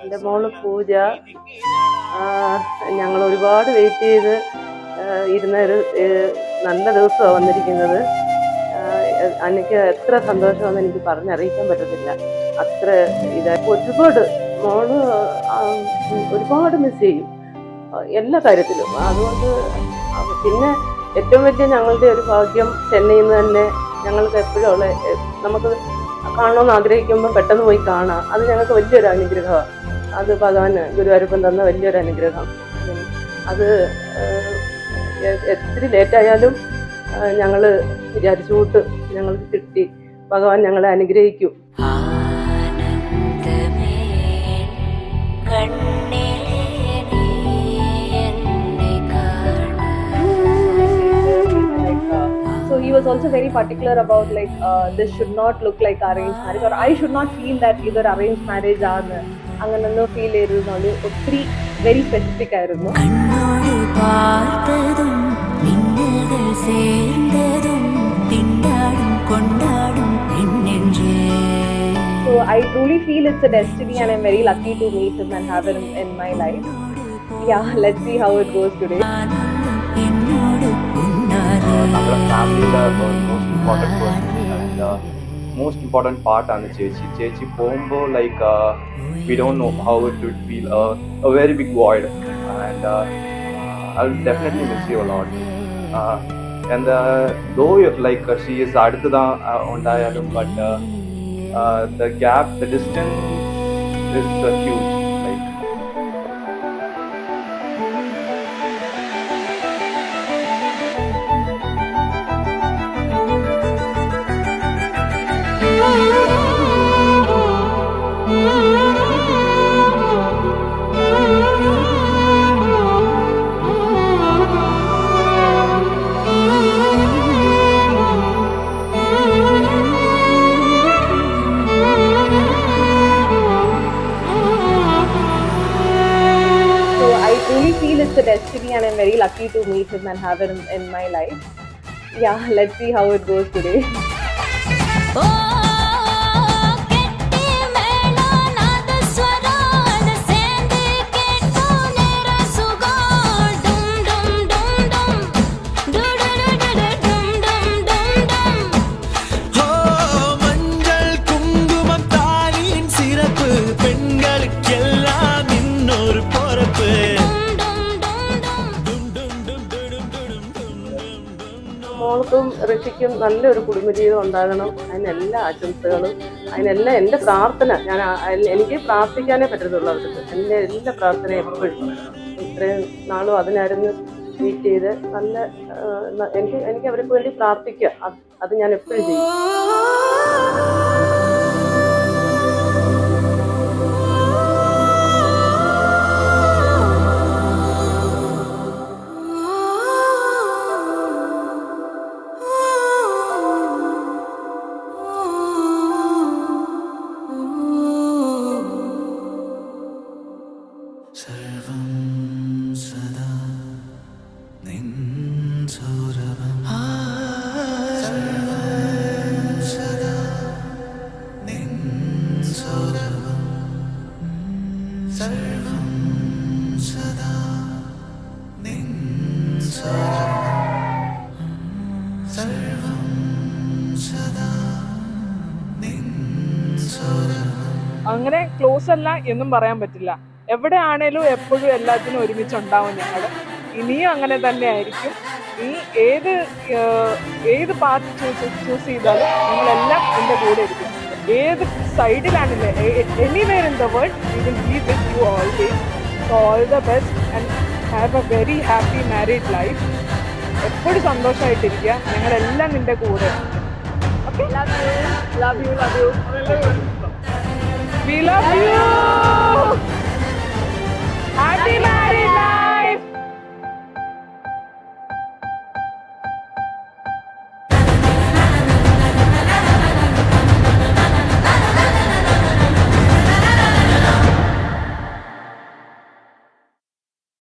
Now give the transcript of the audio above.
എൻ്റെ മോള് പൂജ. ഞങ്ങൾ ഒരുപാട് വെയിറ്റ് ചെയ്ത് ഇരുന്നൊരു നല്ല ദിവസമാണ് വന്നിരിക്കുന്നത്. എനിക്ക് എത്ര സന്തോഷമാണെന്ന് എനിക്ക് പറഞ്ഞറിയിക്കാൻ പറ്റത്തില്ല. അത്ര ഇതായി ഒരുപാട് മോള് ഒരുപാട് മിസ് ചെയ്യും എല്ലാ കാര്യത്തിലും. അതുകൊണ്ട് പിന്നെ ഏറ്റവും വലിയ ഞങ്ങളുടെ ഒരു ഭാഗ്യം ചെന്നൈയിൽ നിന്ന് തന്നെ ഞങ്ങൾക്ക് എപ്പോഴും ഉള്ള നമുക്ക് കാണണമെന്ന് ആഗ്രഹിക്കുമ്പോൾ പെട്ടെന്ന് പോയി കാണാം. അത് ഞങ്ങൾക്ക് വലിയൊരു അനുഗ്രഹമാണ്. അത് ഭഗവാൻ ഗുരുവായൂരപ്പൻ തന്ന വലിയൊരു അനുഗ്രഹം. അത് എത്ര ലേറ്റായാലും ഞങ്ങൾ വിചാരിച്ചു കൂട്ട് ഞങ്ങൾക്ക് കിട്ടി. ഭഗവാൻ ഞങ്ങളെ അനുഗ്രഹിക്കും. So he was also very particular about like this should not look like arranged marriage, or I should not feel that either arranged marriage aanu anganonnu feel irunnu ottri very specific aayirunnu. So I truly feel it's a destiny and I'm very lucky to meet him and have him in my life. Yeah, let's see how it goes today. നമ്മുടെ ഫാമിലിയിലെ most important person and most important പാർട്ടാണ് ചേച്ചി പോകുമ്പോൾ like we don't know how it would feel a very big void and I will definitely miss you a lot and though like she is അടുത്തതാ ഉണ്ടായാലും but the gap the distance is huge. It's a destiny and I'm very lucky to meet him and have him in my life. Yeah, let's see how it goes today. മോൾക്കും ഋഷിക്കും നല്ലൊരു കുടുംബജീവിതം ഉണ്ടാകണം. അതിനെല്ലാ ആശംസകളും, അതിനെല്ലാം എൻ്റെ പ്രാർത്ഥന. എനിക്ക് പ്രാർത്ഥിക്കാനേ പറ്റത്തുള്ളൂ അവർക്ക്. എൻ്റെ എല്ലാ പ്രാർത്ഥനയും എപ്പോഴും ഇത്രയും നാളും അതിനായിരുന്നു വെയിറ്റ് ചെയ്ത് നല്ല എനിക്ക് അവർക്ക് വേണ്ടി പ്രാർത്ഥിക്കുക. അത് ഞാൻ എപ്പോഴും ചെയ്യും. അങ്ങനെ ക്ലോസ് അല്ല എന്നും പറയാൻ പറ്റില്ല. എവിടെ ആണേലും എപ്പോഴും എല്ലാത്തിനും ഒരുമിച്ചുണ്ടാവും ഞങ്ങൾ. ഇനിയും അങ്ങനെ തന്നെ ആയിരിക്കും. ഈ ഏത് പാത്ത് ചൂസ് ചെയ്താലും ഞങ്ങളെല്ലാം എൻ്റെ കൂടെ ഇരിക്കും. ഏത് സൈഡിലാണില്ലേ, anywhere in the world we will be with you always. So all the best and have a very happy married life. എപ്പോഴും സന്തോഷമായിട്ടിരിക്കുക. ഞങ്ങളെല്ലാം നിൻ്റെ കൂടെ. Okay, love you. We love you. Happy marriage.